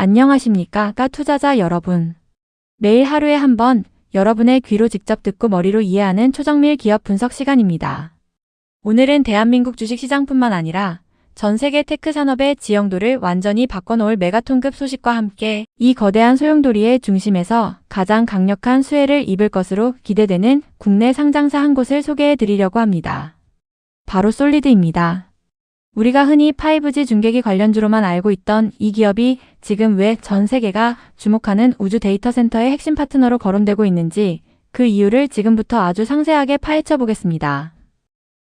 안녕하십니까, 투자자 여러분. 매일 하루에 한 번 여러분의 귀로 직접 듣고 머리로 이해하는 초정밀 기업 분석 시간입니다. 오늘은 대한민국 주식시장뿐만 아니라 전 세계 테크 산업의 지형도를 완전히 바꿔놓을 메가톤급 소식과 함께 이 거대한 소용돌이의 중심에서 가장 강력한 수혜를 입을 것으로 기대되는 국내 상장사 한 곳을 소개해 드리려고 합니다. 바로 솔리드입니다. 우리가 흔히 5G 중계기 관련주로만 알고 있던 이 기업이 지금 왜 전 세계가 주목하는 우주 데이터 센터의 핵심 파트너로 거론되고 있는지 그 이유를 지금부터 아주 상세하게 파헤쳐 보겠습니다.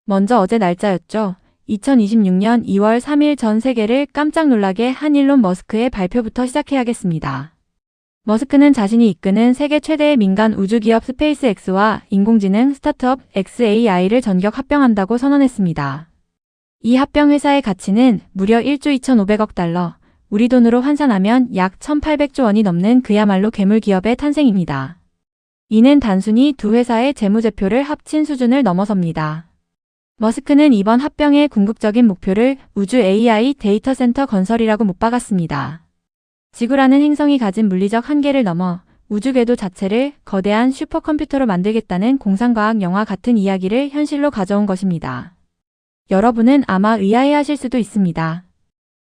먼저 어제 날짜였죠. 2026년 2월 3일 전 세계를 깜짝 놀라게 한 일론 머스크의 발표부터 시작해야겠습니다. 머스크는 자신이 이끄는 세계 최대의 민간 우주 기업 스페이스X와 인공지능 스타트업 xAI를 전격 합병한다고 선언했습니다. 이 합병 회사의 가치는 무려 1조 2,500억 달러, 우리 돈으로 환산하면 약 1,800조 원이 넘는 그야말로 괴물 기업의 탄생입니다. 이는 단순히 두 회사의 재무제표를 합친 수준을 넘어섭니다. 머스크는 이번 합병의 궁극적인 목표를 우주 AI 데이터 센터 건설이라고 못 박았습니다. 지구라는 행성이 가진 물리적 한계를 넘어 우주 궤도 자체를 거대한 슈퍼컴퓨터로 만들겠다는 공상과학 영화 같은 이야기를 현실로 가져온 것입니다. 여러분은 아마 의아해하실 수도 있습니다.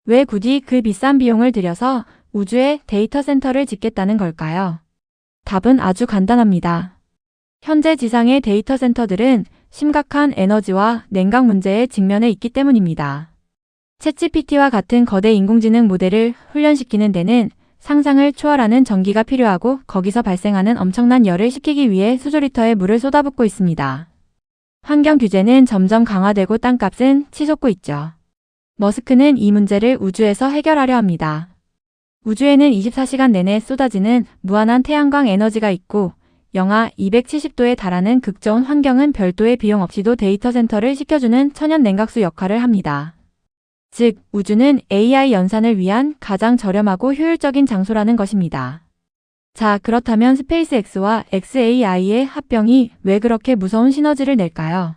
왜 굳이 그 비싼 비용을 들여서 우주에 데이터 센터를 짓겠다는 걸까요? 답은 아주 간단합니다. 현재 지상의 데이터 센터들은 심각한 에너지와 냉각 문제에 직면해 있기 때문입니다. 챗GPT와 같은 거대 인공지능 모델을 훈련시키는 데는 상상을 초월하는 전기가 필요하고 거기서 발생하는 엄청난 열을 식히기 위해 수조리터의 물을 쏟아붓고 있습니다. 환경 규제는 점점 강화되고 땅값은 치솟고 있죠. 머스크는 이 문제를 우주에서 해결하려 합니다. 우주에는 24시간 내내 쏟아지는 무한한 태양광 에너지가 있고 영하 270도에 달하는 극저온 환경은 별도의 비용 없이도 데이터 센터를 식혀주는 천연 냉각수 역할을 합니다. 즉, 우주는 AI 연산을 위한 가장 저렴하고 효율적인 장소라는 것입니다. 자, 그렇다면 스페이스X와 xAI의 합병이 왜 그렇게 무서운 시너지를 낼까요?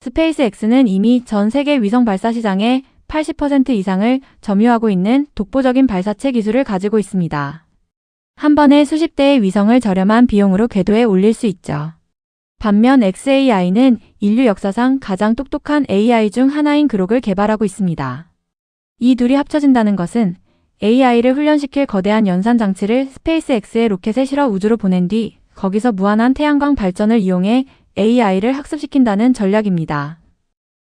스페이스X는 이미 전 세계 위성 발사 시장의 80% 이상을 점유하고 있는 독보적인 발사체 기술을 가지고 있습니다. 한 번에 수십 대의 위성을 저렴한 비용으로 궤도에 올릴 수 있죠. 반면 xAI는 인류 역사상 가장 똑똑한 AI 중 하나인 그록을 개발하고 있습니다. 이 둘이 합쳐진다는 것은 AI를 훈련시킬 거대한 연산 장치를 스페이스X의 로켓에 실어 우주로 보낸 뒤 거기서 무한한 태양광 발전을 이용해 AI를 학습시킨다는 전략입니다.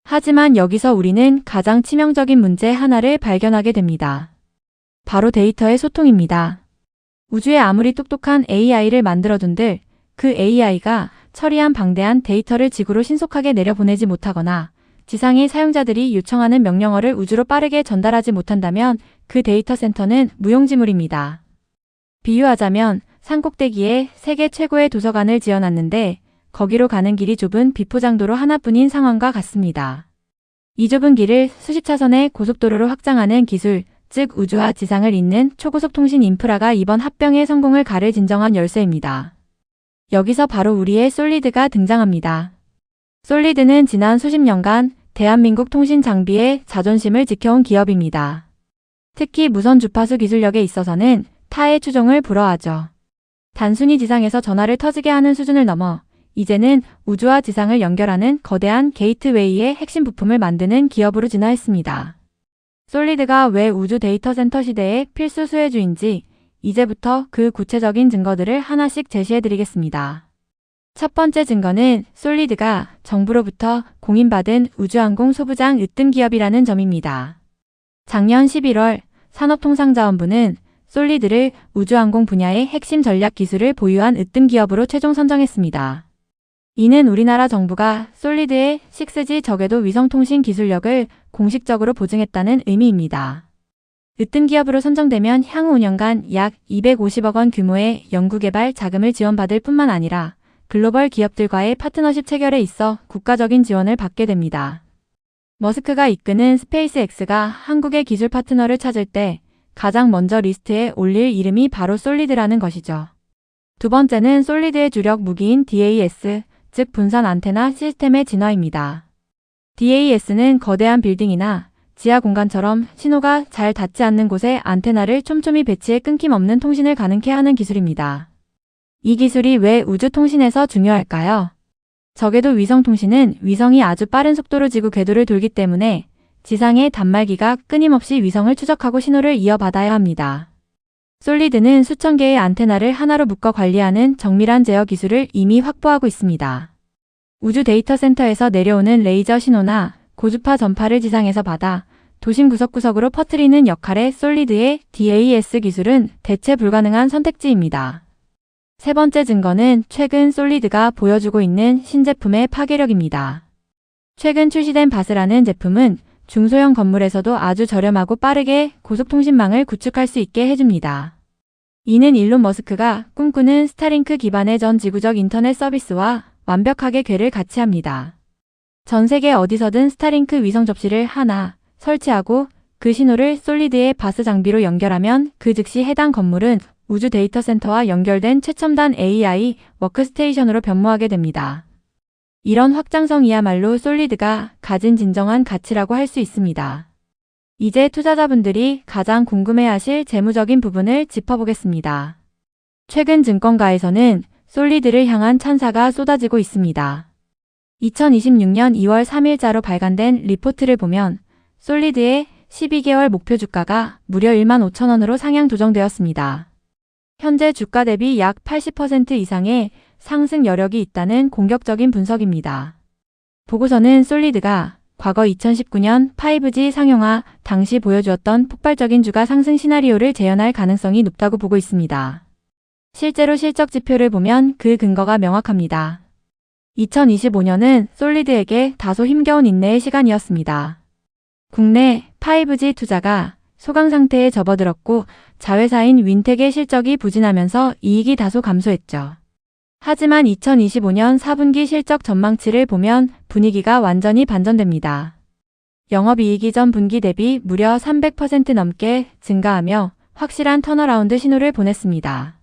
하지만 여기서 우리는 가장 치명적인 문제 하나를 발견하게 됩니다. 바로 데이터의 소통입니다. 우주에 아무리 똑똑한 AI를 만들어둔들 그 AI가 처리한 방대한 데이터를 지구로 신속하게 내려보내지 못하거나 지상의 사용자들이 요청하는 명령어를 우주로 빠르게 전달하지 못한다면 그 데이터 센터는 무용지물입니다. 비유하자면 산꼭대기에 세계 최고의 도서관을 지어놨는데 거기로 가는 길이 좁은 비포장도로 하나뿐인 상황과 같습니다. 이 좁은 길을 수십 차선의 고속도로로 확장하는 기술, 즉 우주와 지상을 잇는 초고속 통신 인프라가 이번 합병의 성공을 가를 진정한 열쇠입니다. 여기서 바로 우리의 솔리드가 등장합니다. 솔리드는 지난 수십 년간 대한민국 통신 장비의 자존심을 지켜온 기업입니다. 특히 무선 주파수 기술력에 있어서는 타의 추종을 불허하죠. 단순히 지상에서 전화를 터지게 하는 수준을 넘어 이제는 우주와 지상을 연결하는 거대한 게이트웨이의 핵심 부품을 만드는 기업으로 진화했습니다. 솔리드가 왜 우주 데이터 센터 시대의 필수 수혜주인지 이제부터 그 구체적인 증거들을 하나씩 제시해드리겠습니다. 첫 번째 증거는 솔리드가 정부로부터 공인받은 우주항공 소부장 으뜸 기업이라는 점입니다. 작년 11월 산업통상자원부는 솔리드를 우주항공 분야의 핵심 전략 기술을 보유한 으뜸 기업으로 최종 선정했습니다. 이는 우리나라 정부가 솔리드의 6G 저궤도 위성통신 기술력을 공식적으로 보증했다는 의미입니다. 으뜸 기업으로 선정되면 향후 5년간 약 250억 원 규모의 연구개발 자금을 지원받을 뿐만 아니라 글로벌 기업들과의 파트너십 체결에 있어 국가적인 지원을 받게 됩니다. 머스크가 이끄는 스페이스X가 한국의 기술 파트너를 찾을 때 가장 먼저 리스트에 올릴 이름이 바로 솔리드라는 것이죠. 두 번째는 솔리드의 주력 무기인 DAS, 즉 분산 안테나 시스템의 진화입니다. DAS는 거대한 빌딩이나 지하 공간처럼 신호가 잘 닿지 않는 곳에 안테나를 촘촘히 배치해 끊김없는 통신을 가능케 하는 기술입니다. 이 기술이 왜 우주 통신에서 중요할까요? 적에도 위성 통신은 위성이 아주 빠른 속도로 지구 궤도를 돌기 때문에 지상의 단말기가 끊임없이 위성을 추적하고 신호를 이어받아야 합니다. 솔리드는 수천 개의 안테나를 하나로 묶어 관리하는 정밀한 제어 기술을 이미 확보하고 있습니다. 우주 데이터 센터에서 내려오는 레이저 신호나 고주파 전파를 지상에서 받아 도심 구석구석으로 퍼뜨리는 역할의 솔리드의 DAS 기술은 대체 불가능한 선택지입니다. 세 번째 증거는 최근 솔리드가 보여주고 있는 신제품의 파괴력입니다. 최근 출시된 바스라는 제품은 중소형 건물에서도 아주 저렴하고 빠르게 고속통신망을 구축할 수 있게 해줍니다. 이는 일론 머스크가 꿈꾸는 스타링크 기반의 전 지구적 인터넷 서비스와 완벽하게 궤를 같이 합니다. 전 세계 어디서든 스타링크 위성 접시를 하나 설치하고 그 신호를 솔리드의 바스 장비로 연결하면 그 즉시 해당 건물은 우주 데이터 센터와 연결된 최첨단 AI 워크스테이션으로 변모하게 됩니다. 이런 확장성이야말로 솔리드가 가진 진정한 가치라고 할 수 있습니다. 이제 투자자분들이 가장 궁금해하실 재무적인 부분을 짚어보겠습니다. 최근 증권가에서는 솔리드를 향한 찬사가 쏟아지고 있습니다. 2026년 2월 3일자로 발간된 리포트를 보면 솔리드의 12개월 목표 주가가 무려 15,000원으로 상향 조정되었습니다. 현재 주가 대비 약 80% 이상의 상승 여력이 있다는 공격적인 분석입니다. 보고서는 솔리드가 과거 2019년 5G 상용화 당시 보여주었던 폭발적인 주가 상승 시나리오를 재현할 가능성이 높다고 보고 있습니다. 실제로 실적 지표를 보면 그 근거가 명확합니다. 2025년은 솔리드에게 다소 힘겨운 인내의 시간이었습니다. 국내 5G 투자가 소강 상태에 접어들었고 자회사인 윈텍의 실적이 부진하면서 이익이 다소 감소했죠. 하지만 2025년 4분기 실적 전망치를 보면 분위기가 완전히 반전됩니다. 영업이익이 전 분기 대비 무려 300% 넘게 증가하며 확실한 턴어라운드 신호를 보냈습니다.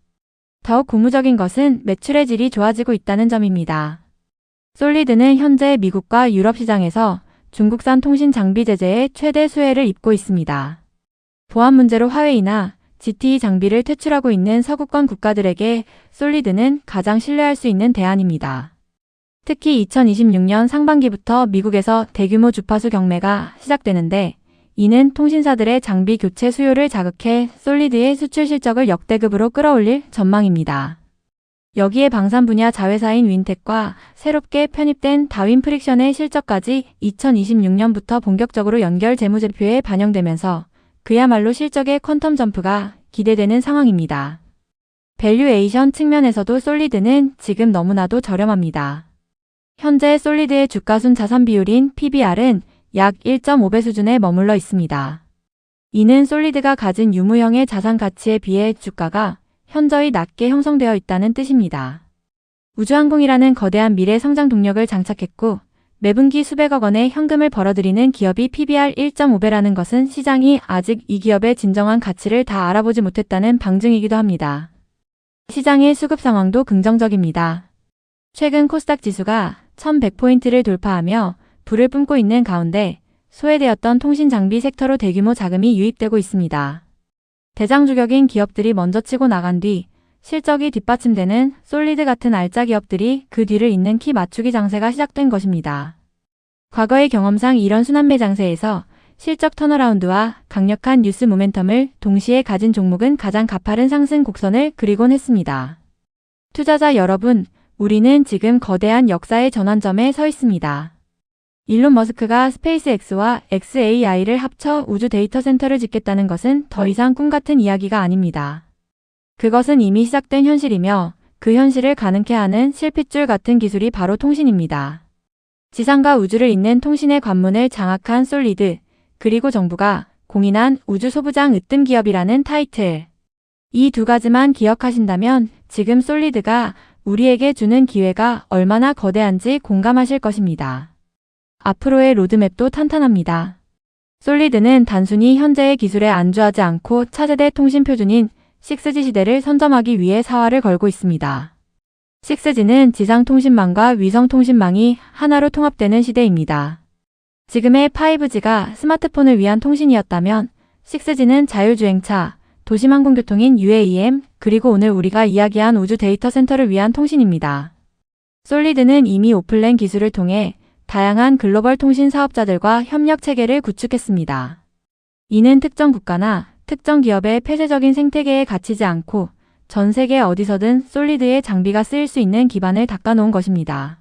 더욱 고무적인 것은 매출의 질이 좋아지고 있다는 점입니다. 솔리드는 현재 미국과 유럽 시장에서 중국산 통신 장비 제재의 최대 수혜를 입고 있습니다. 보안 문제로 화웨이나 ZTE 장비를 퇴출하고 있는 서구권 국가들에게 솔리드는 가장 신뢰할 수 있는 대안입니다. 특히 2026년 상반기부터 미국에서 대규모 주파수 경매가 시작되는데 이는 통신사들의 장비 교체 수요를 자극해 솔리드의 수출 실적을 역대급으로 끌어올릴 전망입니다. 여기에 방산 분야 자회사인 윈텍과 새롭게 편입된 다윈 프릭션의 실적까지 2026년부터 본격적으로 연결 재무제표에 반영되면서 그야말로 실적의 퀀텀 점프가 기대되는 상황입니다. 밸류에이션 측면에서도 솔리드는 지금 너무나도 저렴합니다. 현재 솔리드의 주가순 자산 비율인 PBR은 약 1.5배 수준에 머물러 있습니다. 이는 솔리드가 가진 유무형의 자산 가치에 비해 주가가 현저히 낮게 형성되어 있다는 뜻입니다. 우주항공이라는 거대한 미래 성장 동력을 장착했고 매분기 수백억 원의 현금을 벌어들이는 기업이 PBR 1.5배라는 것은 시장이 아직 이 기업의 진정한 가치를 다 알아보지 못했다는 방증이기도 합니다. 시장의 수급 상황도 긍정적입니다. 최근 코스닥 지수가 1100포인트를 돌파하며 불을 뿜고 있는 가운데 소외되었던 통신 장비 섹터로 대규모 자금이 유입되고 있습니다. 대장 주격인 기업들이 먼저 치고 나간 뒤 실적이 뒷받침되는 솔리드 같은 알짜 기업들이 그 뒤를 잇는 키 맞추기 장세가 시작된 것입니다. 과거의 경험상 이런 순환매 장세에서 실적 턴어라운드와 강력한 뉴스 모멘텀을 동시에 가진 종목은 가장 가파른 상승 곡선을 그리곤 했습니다. 투자자 여러분, 우리는 지금 거대한 역사의 전환점에 서 있습니다. 일론 머스크가 스페이스X와 xAI를 합쳐 우주 데이터 센터를 짓겠다는 것은 더 이상 꿈같은 이야기가 아닙니다. 그것은 이미 시작된 현실이며 그 현실을 가능케 하는 실핏줄 같은 기술이 바로 통신입니다. 지상과 우주를 잇는 통신의 관문을 장악한 솔리드, 그리고 정부가 공인한 우주 소부장 으뜸 기업이라는 타이틀. 이 두 가지만 기억하신다면 지금 솔리드가 우리에게 주는 기회가 얼마나 거대한지 공감하실 것입니다. 앞으로의 로드맵도 탄탄합니다. 솔리드는 단순히 현재의 기술에 안주하지 않고 차세대 통신 표준인 6G 시대를 선점하기 위해 사활을 걸고 있습니다. 6G는 지상통신망과 위성통신망이 하나로 통합되는 시대입니다. 지금의 5G가 스마트폰을 위한 통신이었다면 6G는 자율주행차, 도심항공교통인 UAM, 그리고 오늘 우리가 이야기한 우주 데이터 센터를 위한 통신입니다. 솔리드는 이미 오플랜 기술을 통해 다양한 글로벌 통신 사업자들과 협력 체계를 구축했습니다. 이는 특정 국가나 특정 기업의 폐쇄적인 생태계에 갇히지 않고 전 세계 어디서든 솔리드의 장비가 쓰일 수 있는 기반을 닦아놓은 것입니다.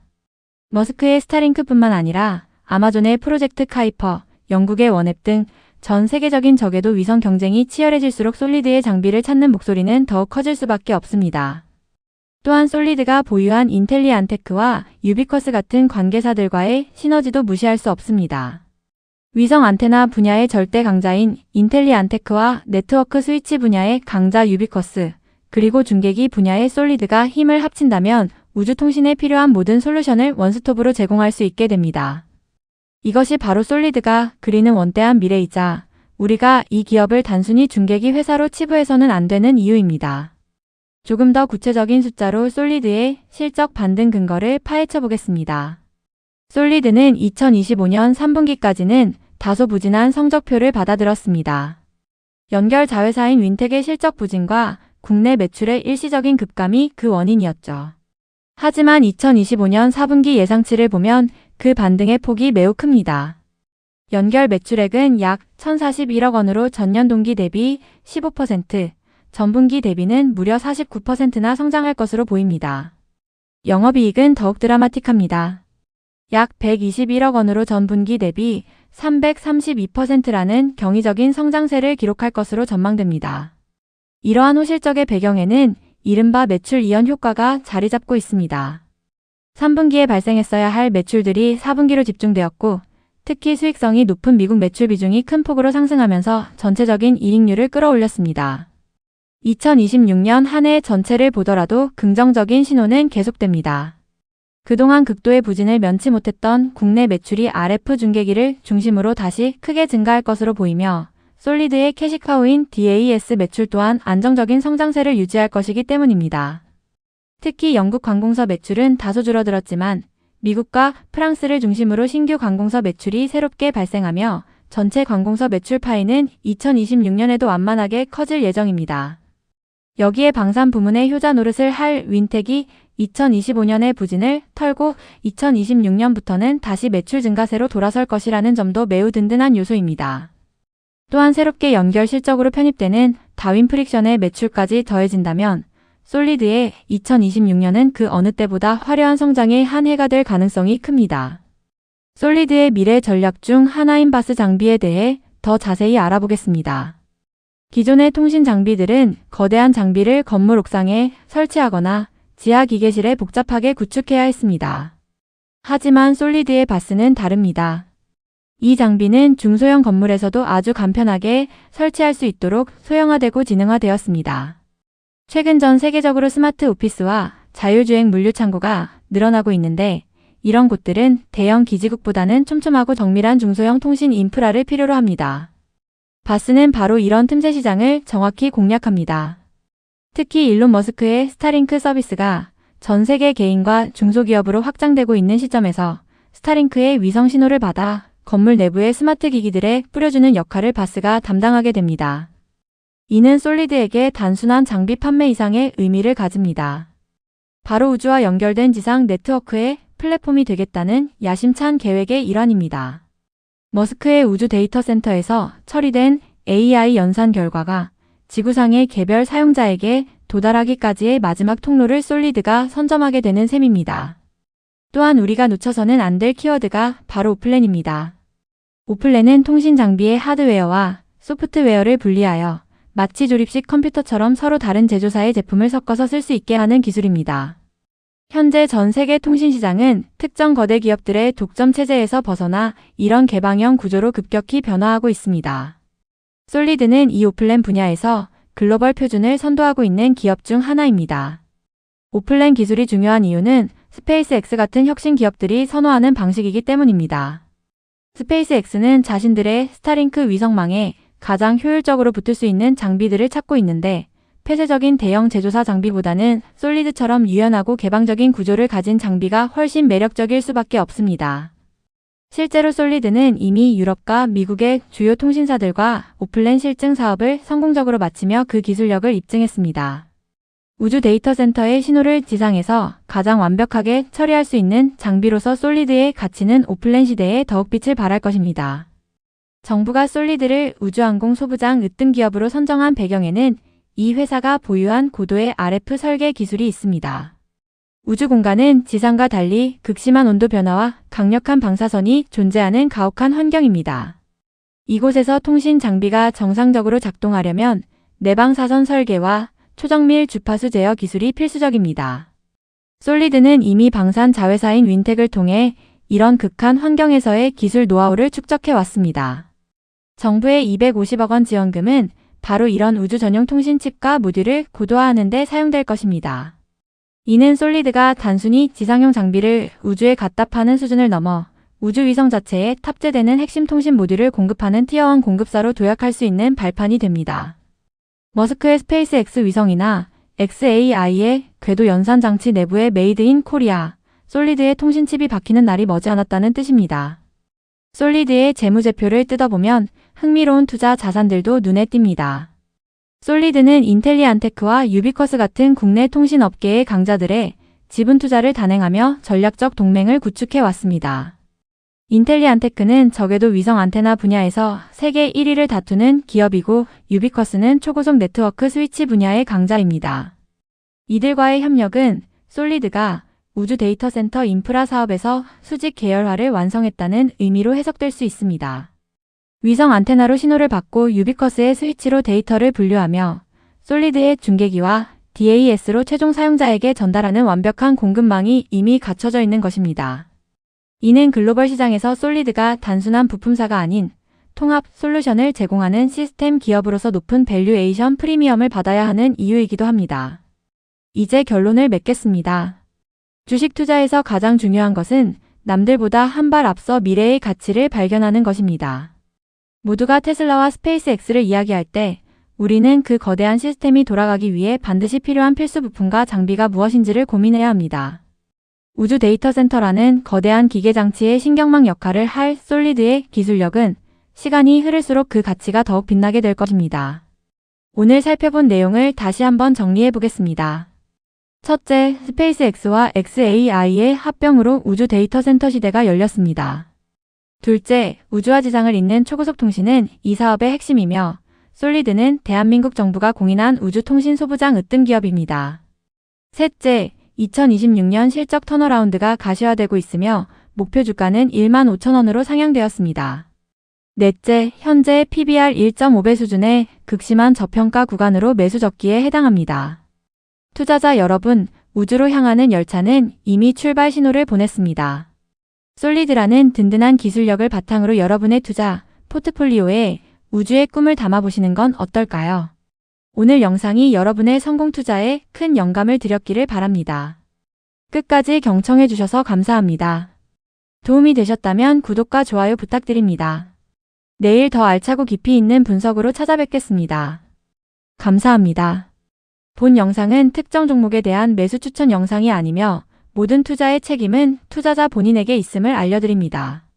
머스크의 스타링크뿐만 아니라 아마존의 프로젝트 카이퍼, 영국의 원앱 등 전 세계적인 적에도 위성 경쟁이 치열해질수록 솔리드의 장비를 찾는 목소리는 더욱 커질 수밖에 없습니다. 또한 솔리드가 보유한 인텔리안테크와 유비쿼스 같은 관계사들과의 시너지도 무시할 수 없습니다. 위성 안테나 분야의 절대 강자인 인텔리안테크와 네트워크 스위치 분야의 강자 유비쿼스, 그리고 중계기 분야의 솔리드가 힘을 합친다면 우주통신에 필요한 모든 솔루션을 원스톱으로 제공할 수 있게 됩니다. 이것이 바로 솔리드가 그리는 원대한 미래이자 우리가 이 기업을 단순히 중계기 회사로 치부해서는 안 되는 이유입니다. 조금 더 구체적인 숫자로 솔리드의 실적 반등 근거를 파헤쳐 보겠습니다. 솔리드는 2025년 3분기까지는 다소 부진한 성적표를 받아들었습니다. 연결 자회사인 윈텍의 실적 부진과 국내 매출의 일시적인 급감이 그 원인이었죠. 하지만 2025년 4분기 예상치를 보면 그 반등의 폭이 매우 큽니다. 연결 매출액은 약 1,041억 원으로 전년 동기 대비 15%, 전분기 대비는 무려 49%나 성장할 것으로 보입니다. 영업이익은 더욱 드라마틱합니다. 약 121억 원으로 전분기 대비 332%라는 경이적인 성장세를 기록할 것으로 전망됩니다. 이러한 호실적의 배경에는 이른바 매출 이연 효과가 자리 잡고 있습니다. 3분기에 발생했어야 할 매출들이 4분기로 집중되었고 특히 수익성이 높은 미국 매출 비중이 큰 폭으로 상승하면서 전체적인 이익률을 끌어올렸습니다. 2026년 한 해 전체를 보더라도 긍정적인 신호는 계속됩니다. 그동안 극도의 부진을 면치 못했던 국내 매출이 RF 중계기를 중심으로 다시 크게 증가할 것으로 보이며 솔리드의 캐시카우인 DAS 매출 또한 안정적인 성장세를 유지할 것이기 때문입니다. 특히 영국 관공서 매출은 다소 줄어들었지만 미국과 프랑스를 중심으로 신규 관공서 매출이 새롭게 발생하며 전체 관공서 매출 파이는 2026년에도 완만하게 커질 예정입니다. 여기에 방산 부문의 효자 노릇을 할 윈텍이 2025년의 부진을 털고 2026년부터는 다시 매출 증가세로 돌아설 것이라는 점도 매우 든든한 요소입니다. 또한 새롭게 연결 실적으로 편입되는 다윈 프릭션의 매출까지 더해진다면 솔리드의 2026년은 그 어느 때보다 화려한 성장의 한 해가 될 가능성이 큽니다. 솔리드의 미래 전략 중 하나인 바스 장비에 대해 더 자세히 알아보겠습니다. 기존의 통신 장비들은 거대한 장비를 건물 옥상에 설치하거나 지하 기계실에 복잡하게 구축해야 했습니다. 하지만 솔리드의 바스는 다릅니다. 이 장비는 중소형 건물에서도 아주 간편하게 설치할 수 있도록 소형화되고 지능화되었습니다. 최근 전 세계적으로 스마트 오피스와 자율주행 물류 창고가 늘어나고 있는데 이런 곳들은 대형 기지국보다는 촘촘하고 정밀한 중소형 통신 인프라를 필요로 합니다. 바스는 바로 이런 틈새 시장을 정확히 공략합니다. 특히 일론 머스크의 스타링크 서비스가 전 세계 개인과 중소기업으로 확장되고 있는 시점에서 스타링크의 위성 신호를 받아 건물 내부의 스마트 기기들에 뿌려주는 역할을 바스가 담당하게 됩니다. 이는 솔리드에게 단순한 장비 판매 이상의 의미를 가집니다. 바로 우주와 연결된 지상 네트워크의 플랫폼이 되겠다는 야심찬 계획의 일환입니다. 머스크의 우주 데이터 센터에서 처리된 AI 연산 결과가 지구상의 개별 사용자에게 도달하기까지의 마지막 통로를 솔리드가 선점하게 되는 셈입니다. 또한 우리가 놓쳐서는 안 될 키워드가 바로 오플랜입니다. 오플랜은 통신 장비의 하드웨어와 소프트웨어를 분리하여 마치 조립식 컴퓨터처럼 서로 다른 제조사의 제품을 섞어서 쓸 수 있게 하는 기술입니다. 현재 전 세계 통신 시장은 특정 거대 기업들의 독점 체제에서 벗어나 이런 개방형 구조로 급격히 변화하고 있습니다. 솔리드는 이 오플랜 분야에서 글로벌 표준을 선도하고 있는 기업 중 하나입니다. 오플랜 기술이 중요한 이유는 스페이스X 같은 혁신 기업들이 선호하는 방식이기 때문입니다. 스페이스X는 자신들의 스타링크 위성망에 가장 효율적으로 붙을 수 있는 장비들을 찾고 있는데 폐쇄적인 대형 제조사 장비보다는 솔리드처럼 유연하고 개방적인 구조를 가진 장비가 훨씬 매력적일 수밖에 없습니다. 실제로 솔리드는 이미 유럽과 미국의 주요 통신사들과 오플랜 실증 사업을 성공적으로 마치며 그 기술력을 입증했습니다. 우주 데이터 센터의 신호를 지상에서 가장 완벽하게 처리할 수 있는 장비로서 솔리드의 가치는 오플랜 시대에 더욱 빛을 발할 것입니다. 정부가 솔리드를 우주항공 소부장 으뜸 기업으로 선정한 배경에는 이 회사가 보유한 고도의 RF 설계 기술이 있습니다. 우주 공간은 지상과 달리 극심한 온도 변화와 강력한 방사선이 존재하는 가혹한 환경입니다. 이곳에서 통신 장비가 정상적으로 작동하려면 내방사선 설계와 초정밀 주파수 제어 기술이 필수적입니다. 솔리드는 이미 방산 자회사인 윈텍을 통해 이런 극한 환경에서의 기술 노하우를 축적해 왔습니다. 정부의 250억 원 지원금은 바로 이런 우주 전용 통신 칩과 모듈을 고도화하는 데 사용될 것입니다. 이는 솔리드가 단순히 지상용 장비를 우주에 갖다 파는 수준을 넘어 우주위성 자체에 탑재되는 핵심 통신 모듈을 공급하는 티어1 공급사로 도약할 수 있는 발판이 됩니다. 머스크의 스페이스X 위성이나 XAI의 궤도 연산 장치 내부의 메이드 인 코리아, 솔리드의 통신칩이 박히는 날이 머지않았다는 뜻입니다. 솔리드의 재무제표를 뜯어보면 흥미로운 투자 자산들도 눈에 띕니다. 솔리드는 인텔리안테크와 유비쿼스 같은 국내 통신업계의 강자들의 지분 투자를 단행하며 전략적 동맹을 구축해 왔습니다. 인텔리안테크는 적외도 위성 안테나 분야에서 세계 1위를 다투는 기업이고 유비쿼스는 초고속 네트워크 스위치 분야의 강자입니다. 이들과의 협력은 솔리드가 우주 데이터 센터 인프라 사업에서 수직 계열화를 완성했다는 의미로 해석될 수 있습니다. 위성 안테나로 신호를 받고 유비쿼스의 스위치로 데이터를 분류하며 솔리드의 중계기와 DAS로 최종 사용자에게 전달하는 완벽한 공급망이 이미 갖춰져 있는 것입니다. 이는 글로벌 시장에서 솔리드가 단순한 부품사가 아닌 통합 솔루션을 제공하는 시스템 기업으로서 높은 밸류에이션 프리미엄을 받아야 하는 이유이기도 합니다. 이제 결론을 맺겠습니다. 주식 투자에서 가장 중요한 것은 남들보다 한 발 앞서 미래의 가치를 발견하는 것입니다. 모두가 테슬라와 스페이스X를 이야기할 때 우리는 그 거대한 시스템이 돌아가기 위해 반드시 필요한 필수 부품과 장비가 무엇인지를 고민해야 합니다. 우주 데이터 센터라는 거대한 기계장치의 신경망 역할을 할 솔리드의 기술력은 시간이 흐를수록 그 가치가 더욱 빛나게 될 것입니다. 오늘 살펴본 내용을 다시 한번 정리해 보겠습니다. 첫째, 스페이스X와 XAI의 합병으로 우주 데이터 센터 시대가 열렸습니다. 둘째, 우주와 지상을 잇는 초고속 통신은 이 사업의 핵심이며 솔리드는 대한민국 정부가 공인한 우주 통신 소부장 으뜸 기업입니다. 셋째, 2026년 실적 턴어라운드가 가시화되고 있으며 목표 주가는 15,000원으로 상향되었습니다. 넷째, 현재 PBR 1.5배 수준의 극심한 저평가 구간으로 매수 적기에 해당합니다. 투자자 여러분, 우주로 향하는 열차는 이미 출발 신호를 보냈습니다. 솔리드라는 든든한 기술력을 바탕으로 여러분의 투자 포트폴리오에 우주의 꿈을 담아보시는 건 어떨까요? 오늘 영상이 여러분의 성공 투자에 큰 영감을 드렸기를 바랍니다. 끝까지 경청해 주셔서 감사합니다. 도움이 되셨다면 구독과 좋아요 부탁드립니다. 내일 더 알차고 깊이 있는 분석으로 찾아뵙겠습니다. 감사합니다. 본 영상은 특정 종목에 대한 매수 추천 영상이 아니며 모든 투자의 책임은 투자자 본인에게 있음을 알려드립니다.